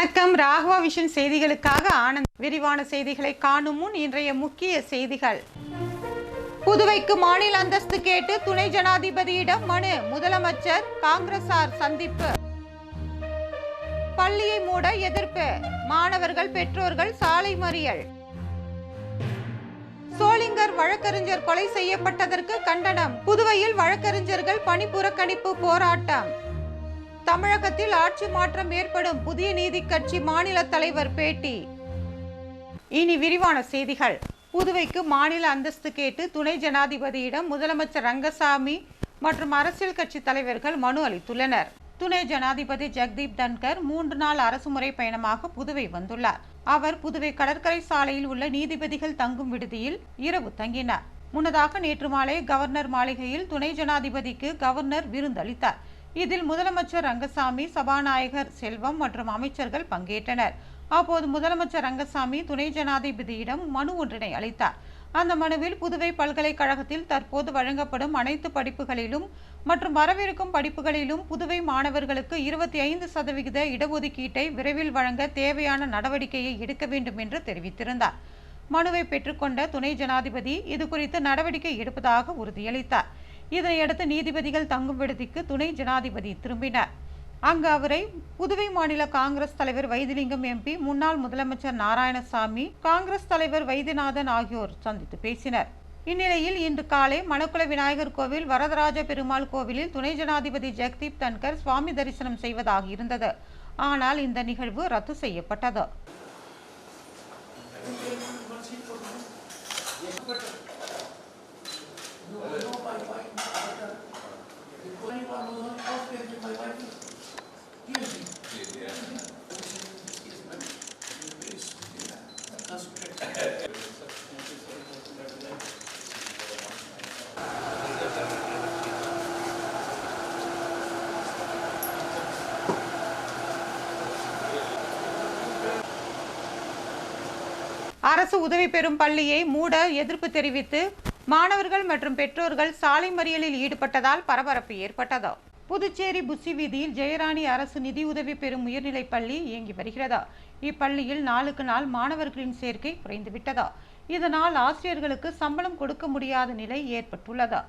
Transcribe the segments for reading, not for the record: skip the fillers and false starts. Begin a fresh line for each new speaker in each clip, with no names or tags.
வணக்கம். ராகவா விஷன் செய்திகளுக்காக ஆனந்த். விரிவான செய்திகளை காணும் முன் இன்றைய முக்கிய செய்திகள். புதுவைக்கு மாநில அந்தஸ்து கேட்டு துணை ஜனாதிபதியிடம் மனு, முதலமைச்சர் காங்கிரசார் சந்திப்பு. பள்ளியை மூட எதிர்ப்பு, மாணவர்கள் பெற்றோர்கள் சாலை மறியல். சோளிங்கர் வழக்கறிஞர் கொலை செய்யப்பட்டதற்கு கண்டனம், புதுவையில் வழக்கறிஞர்கள் பணி புறக்கணிப்பு போராட்டம். தமிழகத்தில் ஆட்சி மாற்றம் ஏற்படும், புதிய நீதி கட்சி மாநில தலைவர் பேட்டி. இனி விரிவான செய்திகள். புதுவைக்கு மாநில அந்தஸ்து கேட்டு துணை ஜனாதிபதியிடம் முதலமைச்சர் ரங்கசாமி மற்றும் அரசியல் கட்சி தலைவர்கள் மனு அளித்துள்ளனர். துணை ஜனாதிபதி ஜெகதீப் தன்கர் 3 நாள் அரசுமுறை பயணமாக புதுவை வந்துள்ளார். அவர் புதுவை கடற்கரை சாலையில் உள்ள நீதிபதிகள் தங்கும் விடுதியில் இரவு தங்கினார். முன்னதாக நேற்று மாலை கவர்னர் மாளிகையில் துணை ஜனாதிபதிக்கு கவர்னர் விருந்தளித்தார். இதில் முதலமைச்சர் ரங்கசாமி, சபாநாயகர் செல்வம் மற்றும் அமைச்சர்கள் பங்கேற்றனர். அப்போது முதலமைச்சர் ரங்கசாமி துணை ஜனாதிபதியிடம் மனு ஒன்றினை அளித்தார். அந்த மனுவில் புதுவை பல்கலைக்கழகத்தில் தற்போது வழங்கப்படும் அனைத்து படிப்புகளிலும் மற்றும் வரவிருக்கும் படிப்புகளிலும் புதுவை மாணவர்களுக்கு 25% இடஒதுக்கீட்டை விரைவில் வழங்க தேவையான நடவடிக்கையை எடுக்க வேண்டும் என்று தெரிவித்திருந்தார். மனுவை பெற்றுக்கொண்ட துணை ஜனாதிபதி இதுகுறித்து நடவடிக்கை எடுப்பதாக உறுதியளித்தார். இதனையடுத்து நீதிபதிகள் தங்கும் விடுதிக்கு துணை ஜனாதிபதி திரும்பினார். அங்கு அவரை புதுவை மாநில காங்கிரஸ் தலைவர் வைத்திலிங்கம் எம்பி, முன்னாள் முதலமைச்சர் நாராயணசாமி, காங்கிரஸ் தலைவர் வைத்தியநாதன் ஆகியோர் சந்தித்து பேசினர். இந்நிலையில் இன்று காலை மணக்குள விநாயகர் கோவில், வரதராஜ பெருமாள் கோவிலில் துணை ஜனாதிபதி ஜெகதீப் தன்கர் சுவாமி தரிசனம் செய்வதாக இருந்தது. ஆனால் இந்த நிகழ்வு ரத்து செய்யப்பட்டது. அரசு உதவி பெறும் பள்ளியை மூட எதிர்ப்பு தெரிவித்து மாணவர்கள் மற்றும் பெற்றோர்கள் சாலை மறியலில் ஈடுபட்டதால் பரபரப்பு ஏற்பட்டது. புதுச்சேரி புசி வீதியில் ஜெயராணி அரசு நிதியுதவி பெறும் உயர்நிலைப் பள்ளி இயங்கி வருகிறது. இப்பள்ளியில் நாளுக்கு நாள் மாணவர்களின் சேர்க்கை குறைந்துவிட்டது. இதனால் ஆசிரியர்களுக்கு சம்பளம் கொடுக்க முடியாத நிலை ஏற்பட்டுள்ளது.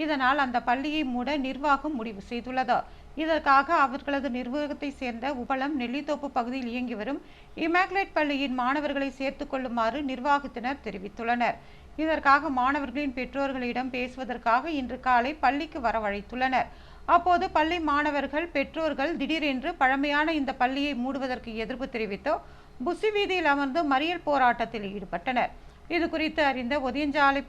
இதனால் அந்த பள்ளியை மூட நிர்வாகம் முடிவு செய்துள்ளது. இதற்காக அவர்களது நிர்வாகத்தை சேர்ந்த உபளம், நெல்லித்தோப்பு பகுதியில் இயங்கி வரும் இமாக்குலேட் பள்ளியின் மாணவர்களை சேர்த்துக் கொள்ளுமாறு நிர்வாகத்தினர் தெரிவித்துள்ளனர். இதற்காக மாணவர்களின் பெற்றோர்களிடம் பேசுவதற்காக இன்று காலை பள்ளிக்கு வரவழைத்துள்ளனர். அப்போது பள்ளி மாணவர்கள், பெற்றோர்கள் திடீரென்று பழமையான இந்த பள்ளியை மூடுவதற்கு எதிர்ப்பு தெரிவித்து புசி வீதியில் அமர்ந்து மறியல் போராட்டத்தில் ஈடுபட்டனர். இது குறித்து அறிந்த ஒதியஞ்சாலை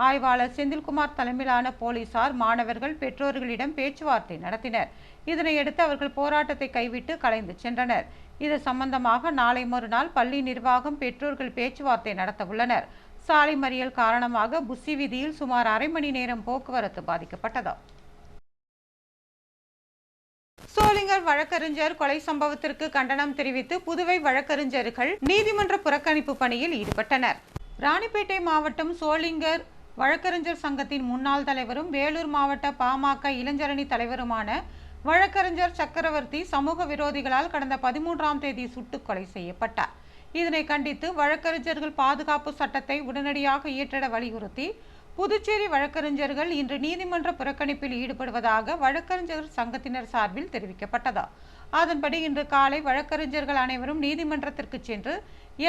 ஆய்வாளர் செந்தில்குமார் தலைமையிலான போலீசார் மாணவர்கள், பெற்றோர்களிடம் பேச்சுவார்த்தை நடத்தினர். இதனையடுத்து அவர்கள் போராட்டத்தை கைவிட்டு கலைந்து சென்றனர். இது சம்பந்தமாக நாளை மறுநாள் பள்ளி நிர்வாகம், பெற்றோர்கள் பேச்சுவார்த்தை நடத்த உள்ளனர். சாலை மறியல் காரணமாக புசி வீதியில் சுமார் அரை மணி நேரம் போக்குவரத்து பாதிக்கப்பட்டது. சோளிங்கர் வழக்கறிஞர் கொலை சம்பவத்திற்கு கண்டனம் தெரிவித்து புதுவை வழக்கறிஞர்கள் நீதிமன்ற புறக்கணிப்பு பணியில் ஈடுபட்டனர். ராணிப்பேட்டை மாவட்டம் சோளிங்கர் வழக்கறிஞர் சங்கத்தின் முன்னாள் தலைவரும் வேலூர் மாவட்ட பாமக இளைஞரணி தலைவருமான வழக்கறிஞர் சக்கரவர்த்தி சமூக விரோதிகளால் கடந்த 13ஆம் தேதி சுட்டுக் கொலை செய்யப்பட்டார். இதனை கண்டித்து வழக்கறிஞர்கள் பாதுகாப்பு சட்டத்தை உடனடியாக இயற்றிட வலியுறுத்தி புதுச்சேரி வழக்கறிஞர்கள் இன்று நீதிமன்ற புறக்கணிப்பில் ஈடுபடுவதாக வழக்கறிஞர் சங்கத்தினர் சார்பில் தெரிவிக்கப்பட்டது. அதன்படி இன்று காலை வழக்கறிஞர்கள் அனைவரும் நீதிமன்றத்திற்கு சென்று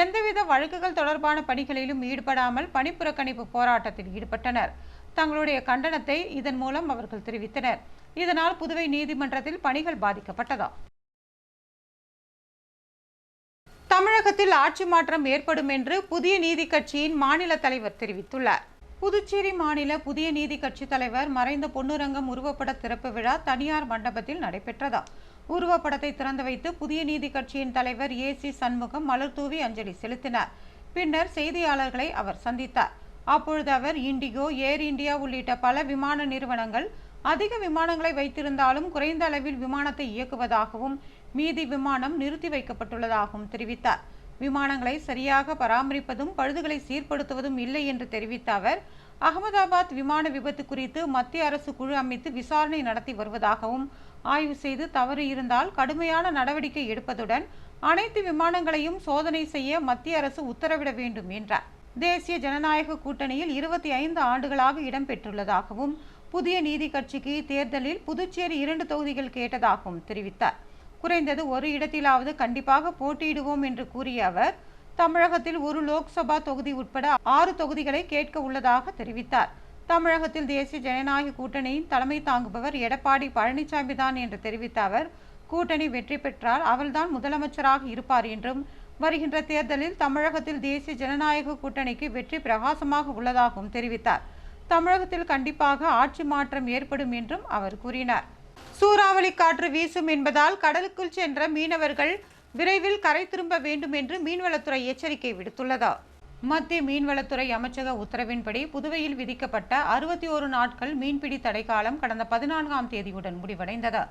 எந்தவித வழக்குகள் தொடர்பான பணிகளிலும் ஈடுபடாமல் பணிப்புறக்கணிப்பு போராட்டத்தில் ஈடுபட்டனர். தங்களுடைய கண்டனத்தை இதன் மூலம் அவர்கள் தெரிவித்தனர். இதனால் புதுவை நீதிமன்றத்தில் பணிகள் பாதிக்கப்பட்டது. தமிழகத்தில் ஆட்சி மாற்றம் ஏற்படும் என்று புதிய நீதி கட்சியின் மாநில தலைவர் தெரிவித்துள்ளார். புதுச்சேரி மாநில புதிய நீதி கட்சி தலைவர் மறைந்த பொன்னுரங்கம் உருவப்பட திறப்பு விழா தனியார் மண்டபத்தில் நடைபெற்றது. உருவப்படத்தை திறந்து வைத்து புதிய நீதி கட்சியின் தலைவர் ஏசி சண்முகம் மலர் தூவி அஞ்சலி செலுத்தினார். பின்னர் செய்தியாளர்களை அவர் சந்தித்தார். அப்பொழுது அவர் இண்டிகோ, ஏர் இந்தியா உள்ளிட்ட பல விமான நிறுவனங்கள் அதிக விமானங்களை வைத்திருந்தாலும் குறைந்த அளவில் விமானத்தை இயக்குவதாகவும் மீதி விமானம் நிறுத்தி வைக்கப்பட்டுள்ளதாகவும் தெரிவித்தார். விமானங்களை சரியாக பராமரிப்பதும் பழுதுகளை சீர்படுத்துவதும் இல்லை என்று தெரிவித்த அவர் அகமதாபாத் விமான விபத்து குறித்து மத்திய அரசு குழு அமைத்து விசாரணை நடத்தி வருவதாகவும், ஆய்வு செய்து தவறு இருந்தால் கடுமையான நடவடிக்கை எடுப்பதுடன் அனைத்து விமானங்களையும் சோதனை செய்ய மத்திய அரசு உத்தரவிட வேண்டும் என்றார். தேசிய ஜனநாயக கூட்டணியில் 25 ஆண்டுகளாக இடம்பெற்றுள்ளதாகவும் புதிய நீதி கட்சிக்கு தேர்தலில் புதுச்சேரி 2 தொகுதிகள் கேட்டதாகவும் தெரிவித்தார். குறைந்தது ஒரு இடத்திலாவது கண்டிப்பாக போட்டியிடுவோம் என்று கூறிய அவர், தமிழகத்தில் ஒரு லோக்சபா தொகுதி உட்பட 6 தொகுதிகளை கேட்க உள்ளதாக தெரிவித்தார். தமிழகத்தில் தேசிய ஜனநாயக கூட்டணியின் தலைமை தாங்குபவர் எடப்பாடி பழனிசாமி தான் என்று தெரிவித்த அவர், கூட்டணி வெற்றி பெற்றால் அவர்தான் முதலமைச்சராக இருப்பார் என்றும், வருகின்ற தேர்தலில் தமிழகத்தில் தேசிய ஜனநாயக கூட்டணிக்கு வெற்றி பிரகாசமாக உள்ளதாகவும் தெரிவித்தார். தமிழகத்தில் கண்டிப்பாக ஆட்சி மாற்றம் ஏற்படும் என்றும் அவர் கூறினார். சூறாவளி காற்று வீசும் என்பதால் கடலுக்குள் சென்ற மீனவர்கள் விரைவில் கரை திரும்ப வேண்டும் என்று மீன்வளத்துறை எச்சரிக்கை விடுத்துள்ளது. மத்திய மீன்வளத்துறை அமைச்சக உத்தரவின்படி புதுவையில் விதிக்கப்பட்ட 61 நாட்கள் மீன்பிடி தடைக்காலம் கடந்த 14ஆம் தேதியுடன் முடிவடைந்தது.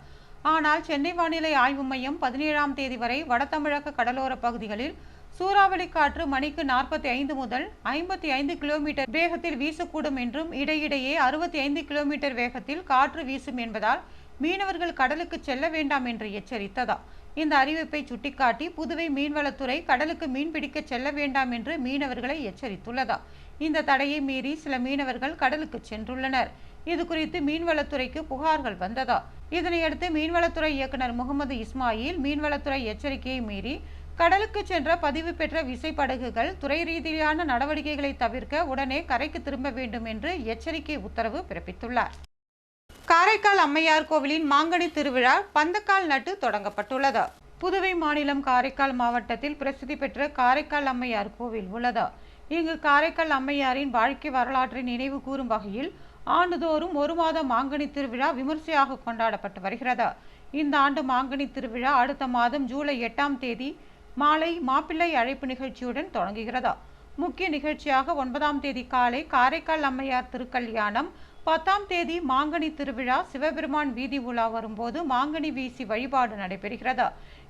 ஆனால் சென்னை வானிலை ஆய்வு மையம் 17ஆம் தேதி வரை வட தமிழக கடலோர பகுதிகளில் சூறாவளி காற்று மணிக்கு 45 முதல் 55 கிலோமீட்டர் வேகத்தில் வீசக்கூடும் என்றும், இடையிடையே 65 கிலோமீட்டர் வேகத்தில் காற்று வீசும் என்பதால் மீனவர்கள் கடலுக்கு செல்ல வேண்டாம் என்று எச்சரித்ததா. இந்த அறிவிப்பை சுட்டிக்காட்டி புதுவை மீன்வளத்துறை கடலுக்கு மீன்பிடிக்க செல்ல வேண்டாம் என்று மீனவர்களை எச்சரித்துள்ளதா. இந்த தடையை மீறி சில மீனவர்கள் கடலுக்கு சென்றுள்ளனர். இது குறித்து மீன்வளத்துறைக்கு புகார்கள் வந்ததா. இதனையடுத்து மீன்வளத்துறை இயக்குநர் முகமது இஸ்மாயில் மீன்வளத்துறை எச்சரிக்கையை மீறி கடலுக்கு சென்ற பதிவு பெற்ற விசைப்படகுகள் துறை ரீதியிலான நடவடிக்கைகளை தவிர்க்க உடனே கரைக்கு திரும்ப வேண்டும் என்று எச்சரிக்கை உத்தரவு பிறப்பித்துள்ளார். காரைக்கால் அம்மையார் கோவிலின் மாங்கனி திருவிழா பந்தக்கால் நட்டு தொடங்கப்பட்டுள்ளது. புதுவை மாநிலம் காரைக்கால் மாவட்டத்தில் பிரசித்தி பெற்ற காரைக்கால் அம்மையார் கோவில் உள்ளது. இங்கு காரைக்கால் அம்மையாரின் வாழ்க்கை வரலாற்றை நினைவு கூறும் வகையில் ஆண்டுதோறும் 1 மாத மாங்கனி திருவிழா விமர்சையாக கொண்டாடப்பட்டு வருகிறது. இந்த ஆண்டு மாங்கனி திருவிழா அடுத்த மாதம் ஜூலை 8ஆம் தேதி மாலை மாப்பிள்ளை அழைப்பு நிகழ்ச்சியுடன் தொடங்குகிறது. முக்கிய நிகழ்ச்சியாக 9ஆம் தேதி காலை காரைக்கால் அம்மையார் திருக்கல்யாணம், 10ஆம் தேதி மாங்கனி திருவிழா, சிவபெருமான் வீதி உலா வரும்போது மாங்கனி வீசி வழிபாடு நடைபெறுகிறது.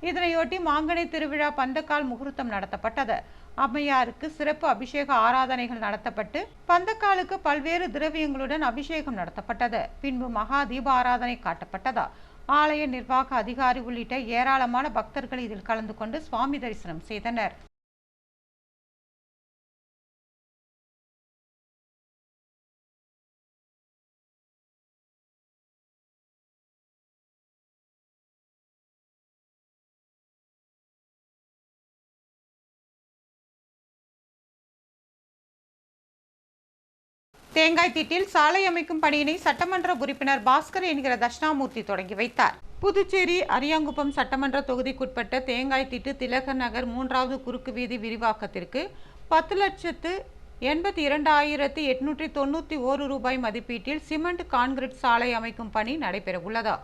இதனையொட்டி மாங்கனி திருவிழா பந்தக்கால் முகூர்த்தம் நடத்தப்பட்டது. அம்மையாருக்கு சிறப்பு அபிஷேக ஆராதனைகள் நடத்தப்பட்டு பந்தக்காலுக்கு பல்வேறு திரவியங்களுடன் அபிஷேகம் நடத்தப்பட்டது. பின்பு மகா தீப ஆராதனை காட்டப்பட்டது. ஆலய நிர்வாக அதிகாரி உள்ளிட்ட ஏராளமான பக்தர்கள் இதில் கலந்து கொண்டு சுவாமி தரிசனம் செய்தனர். தேங்காய் திட்டில் சாலை அமைக்கும் பணியினை சட்டமன்ற உறுப்பினர் பாஸ்கர் என்கிற தட்சிணாமூர்த்தி தொடங்கி வைத்தார். புதுச்சேரி அரியாங்குப்பம் சட்டமன்ற தொகுதிக்குட்பட்ட தேங்காய் திட்டு திலகர் நகர் 3வது குறுக்கு வீதி விரிவாக்கத்திற்கு 10,82,891 ரூபாய் மதிப்பீட்டில் சிமெண்ட் கான்கிரீட் சாலை அமைக்கும் பணி நடைபெற உள்ளது.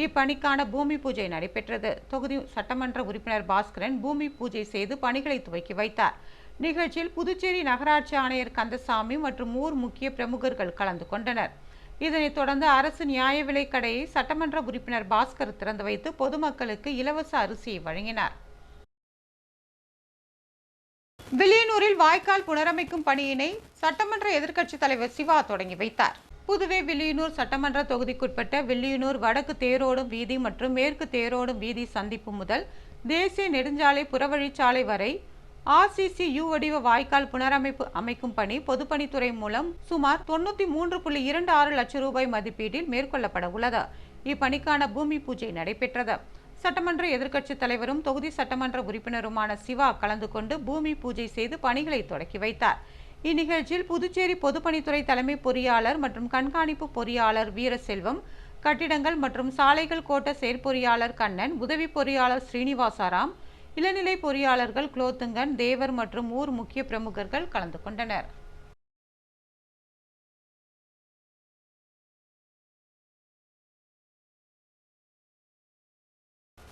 இப்பணிக்கான பூமி பூஜை நடைபெற்றது. தொகுதி சட்டமன்ற உறுப்பினர் பாஸ்கரன் பூமி பூஜை செய்து பணிகளை துவக்கி வைத்தார். நிகழ்ச்சியில் புதுச்சேரி நகராட்சி ஆணையர் கந்தசாமி மற்றும் ஊர் முக்கிய பிரமுகர்கள் கலந்து கொண்டனர். இதனைத் தொடர்ந்து அரசு நியாய விலைக் கடையை சட்டமன்ற உறுப்பினர் பாஸ்கர் திறந்து வைத்து பொதுமக்களுக்கு இலவச அரிசியை வழங்கினார். வில்லியனூரில் வாய்க்கால் புனரமைக்கும் பணியினை சட்டமன்ற எதிர்க்கட்சித் தலைவர் சிவா தொடங்கி வைத்தார். புதுவை வில்லியனூர் சட்டமன்ற தொகுதிக்குட்பட்ட வில்லியனூர் வடக்கு தேரோடும் வீதி மற்றும் மேற்கு தேரோடும் வீதி சந்திப்பு முதல் தேசிய நெடுஞ்சாலை புறவழிச்சாலை வரை RCCU வடிவ வாய்க்கால் புனரமைப்பு அமைக்கும் பணி பொதுப்பணித்துறை மூலம் சுமார் 93.26 லட்சம் ரூபாய் மதிப்பீட்டில் மேற்கொள்ளப்பட உள்ளது. இப்பணிக்கான பூமி பூஜை நடைபெற்றது. சட்டமன்ற எதிர்க்கட்சித் தலைவரும் தொகுதி சட்டமன்ற உறுப்பினருமான சிவா கலந்து கொண்டு பூமி பூஜை செய்து பணிகளை தொடக்கி வைத்தார். இந்நிகழ்ச்சியில் புதுச்சேரி பொதுப்பணித்துறை தலைமை பொறியாளர் மற்றும் கண்காணிப்பு பொறியாளர் வீரசெல்வம், கட்டிடங்கள் மற்றும் சாலைகள் கோட்ட செயற்பொறியாளர் கண்ணன், உதவி பொறியாளர் ஸ்ரீனிவாசாராம், இளநிலை பொறியாளர்கள் குலோத்துங்கன், தேவர் மற்றும் ஊர் முக்கிய பிரமுகர்கள் கலந்து கொண்டனர்.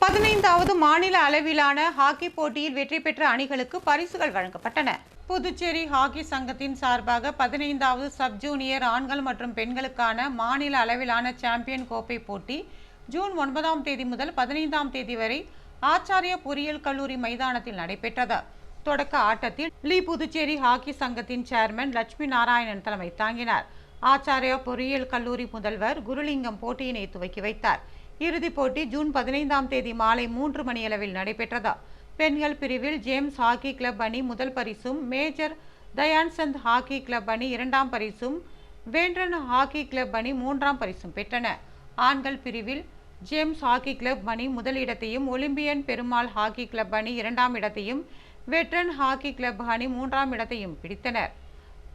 பதினைந்தாவது மாநில அளவிலான ஹாக்கி போட்டியில் வெற்றி பெற்ற அணிகளுக்கு பரிசுகள் வழங்கப்பட்டன. புதுச்சேரி ஹாக்கி சங்கத்தின் சார்பாக 15வது சப் ஜூனியர் ஆண்கள் மற்றும் பெண்களுக்கான மாநில அளவிலான சாம்பியன் கோப்பை போட்டி ஜூன் 9ஆம் தேதி முதல் 15ஆம் தேதி வரை ஆச்சாரிய பொறியியல் கல்லூரி மைதானத்தில் நடைபெற்றது. தொடக்க ஆட்டத்தில் புதுச்சேரி ஹாக்கி சங்கத்தின் சேர்மன் லட்சுமி நாராயணன் தலைமை தாங்கினார். ஆச்சாரிய பொறியியல் கல்லூரி முதல்வர் குருலிங்கம் போட்டியினை துவக்கி வைத்தார். இறுதிப் போட்டி ஜூன் 15ஆம் தேதி மாலை 3 மணியளவில் நடைபெற்றது. பெண்கள் பிரிவில் ஜேம்ஸ் ஹாக்கி கிளப் அணி முதல் பரிசும், மேஜர் தயான்சந்த் ஹாக்கி கிளப் அணி இரண்டாம் பரிசும், வேண்டன் ஹாக்கி கிளப் அணி மூன்றாம் பரிசும் பெற்றன. ஆண்கள் பிரிவில் ஜேம்ஸ் ஹாக்கி கிளப் அணி முதல் இடத்தையும், ஒலிம்பியன் பெருமாள் ஹாக்கி கிளப் அணி இரண்டாம் இடத்தையும், வெட்ரன் ஹாக்கி கிளப் அணி மூன்றாம் இடத்தையும் பிடித்தனர்.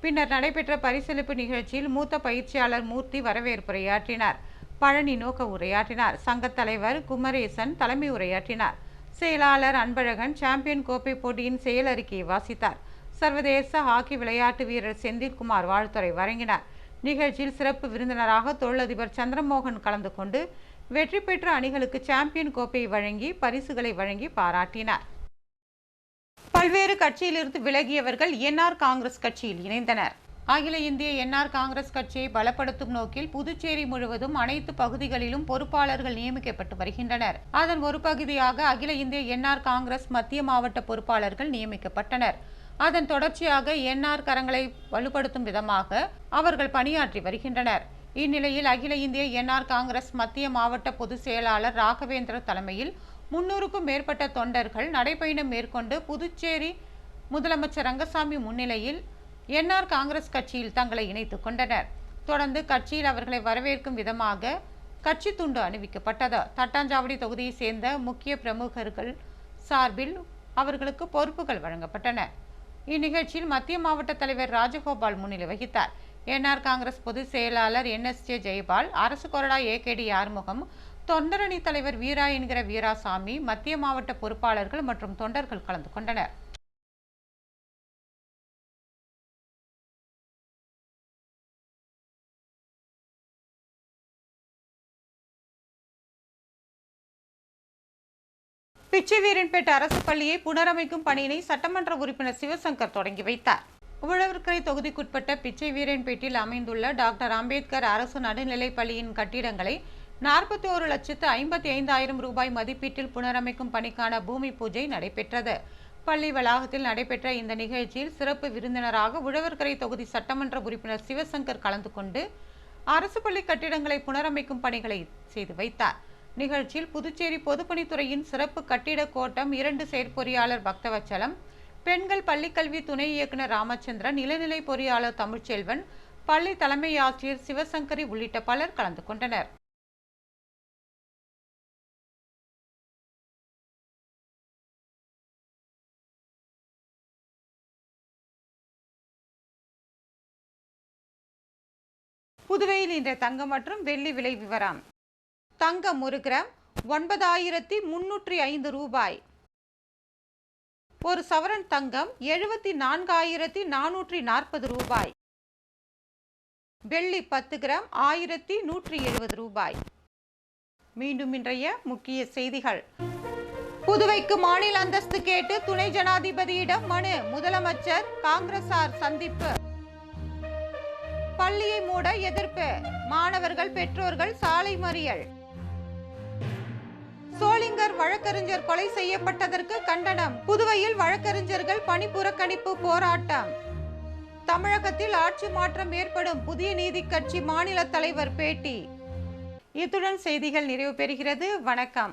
பின்னர் நடைபெற்ற பரிசளிப்பு நிகழ்ச்சியில் மூத்த பயிற்சியாளர் மூர்த்தி வரவேற்புரையாற்றினார். பழனி நோக்க உரையாற்றினார். சங்கத் தலைவர் குமரேசன் தலைமை உரையாற்றினார். செயலாளர் அன்பழகன் சாம்பியன் கோப்பை போட்டியின் செயல் அறிக்கையை வாசித்தார். சர்வதேச ஹாக்கி விளையாட்டு வீரர் செந்தில்குமார் வாழ்த்துரை வழங்கினார். நிகழ்ச்சியில் சிறப்பு விருந்தினராக தொழிலதிபர் சந்திரமோகன் கலந்து கொண்டு வெற்றி பெற்ற அணிகளுக்கு சாம்பியன் கோப்பையை வழங்கி பரிசுகளை வழங்கி பாராட்டினார். பல்வேறு கட்சியிலிருந்து விலகியவர்கள் என்ஆர் காங்கிரஸ் கட்சியில் இணைந்தனர். அகில இந்திய என்ஆர் காங்கிரஸ் கட்சியை பலப்படுத்தும் நோக்கில் புதுச்சேரி முழுவதும் அனைத்து பகுதிகளிலும் பொறுப்பாளர்கள் நியமிக்கப்பட்டு வருகின்றனர். அதன் ஒரு பகுதியாக அகில இந்திய என்ஆர் காங்கிரஸ் மத்திய மாவட்ட பொறுப்பாளர்கள் நியமிக்கப்பட்டனர். அதன் தொடர்ச்சியாக என்ஆர் கரங்களை வலுப்படுத்தும் விதமாக அவர்கள் பணியாற்றி வருகின்றனர். இந்நிலையில் அகில இந்திய என்ஆர் காங்கிரஸ் மத்திய மாவட்ட பொதுச் செயலாளர் ராகவேந்திர தலைமையில் 300க்கும் மேற்பட்ட தொண்டர்கள் நடைபயணம் மேற்கொண்டு புதுச்சேரி முதலமைச்சர் ரங்கசாமி முன்னிலையில் என்ஆர் காங்கிரஸ் கட்சியில் தங்களை இணைத்துக் கொண்டனர். தொடர்ந்து கட்சியில் அவர்களை வரவேற்கும் விதமாக கட்சி துண்டு அணிவிக்கப்பட்டது. தட்டாஞ்சாவடி தொகுதியை சேர்ந்த முக்கிய பிரமுகர்கள் சார்பில் அவர்களுக்கு பொறுப்புகள் வழங்கப்பட்டன. இந்நிகழ்ச்சியில் மத்திய மாவட்ட தலைவர் ராஜகோபால் முன்னிலை வகித்தார். என்ஆர் காங்கிரஸ் பொதுச் செயலாளர் NSJ ஜெயபால், அரசு கொறடா AKD ஆறுமுகம், தொண்டரணி தலைவர் வீரா என்கிற வீராசாமி, மத்திய மாவட்ட பொறுப்பாளர்கள் மற்றும் தொண்டர்கள் கலந்து கொண்டனர். பிச்சைவீரன்பேட்டை அரசு பள்ளியை புனரமைக்கும் பணியினை சட்டமன்ற உறுப்பினர் சிவசங்கர் தொடங்கி வைத்தார். உழவர்கரை தொகுதிக்குட்பட்ட பிச்சைவீரன்பேட்டில் அமைந்துள்ள டாக்டர் அம்பேத்கர் அரசு நடுநிலைப் பள்ளியின் கட்டிடங்களை 41,55,000 ரூபாய் மதிப்பீட்டில் புனரமைக்கும் பணிக்கான பூமி பூஜை நடைபெற்றது. பள்ளி வளாகத்தில் நடைபெற்ற இந்த நிகழ்ச்சியில் சிறப்பு விருந்தினராக உழவர்கரை தொகுதி சட்டமன்ற உறுப்பினர் சிவசங்கர் கலந்து கொண்டு அரசு பள்ளி கட்டிடங்களை புனரமைக்கும் பணிகளை செய்து வைத்தார். நிகழ்ச்சியில் புதுச்சேரி பொதுப்பணித்துறையின் சிறப்பு கட்டிட கோட்டம் 2 செயற்பொறியாளர் பக்தவச்சலம், பெண்கள் பள்ளிக்கல்வி துணை இயக்குநர் ராமச்சந்திரன், இளநிலை பொறியாளர் தமிழ்ச்செல்வன், பள்ளி தலைமை ஆசிரியர் சிவசங்கரி உள்ளிட்ட பலர் கலந்து கொண்டனர். புதுவையில் இன்றைய தங்கம் மற்றும் வெள்ளி விலை விவரம். தங்கம் 1 கிராம் 9,305 ரூபாய். ஒரு சவரன் தங்கம் 74,440 ரூபாய். வெள்ளி 10 கிராம் 1,170 ரூபாய். மீண்டும் இன்றைய முக்கிய செய்திகள். புதுவைக்கு மாநில அந்தஸ்து கேட்டு துணை ஜனாதிபதியிடம் மனு, முதலமைச்சர் காங்கிரசார் சந்திப்பு. பள்ளியை மூட எதிர்ப்பு, மாணவர்கள் பெற்றோர்கள் சாலை மறியல். சோளிங்கர் வழக்கறிஞர் கொலை செய்யப்பட்டதற்கு கண்டனம், புதுவையில் வழக்கறிஞர்கள் பணி புறக்கணிப்பு போராட்டம். தமிழகத்தில் ஆட்சி மாற்றம் ஏற்படும், புதிய நீதி கட்சி மாநில தலைவர் பேட்டி. இத்துடன் செய்திகள் நிறைவு பெறுகிறது. வணக்கம்.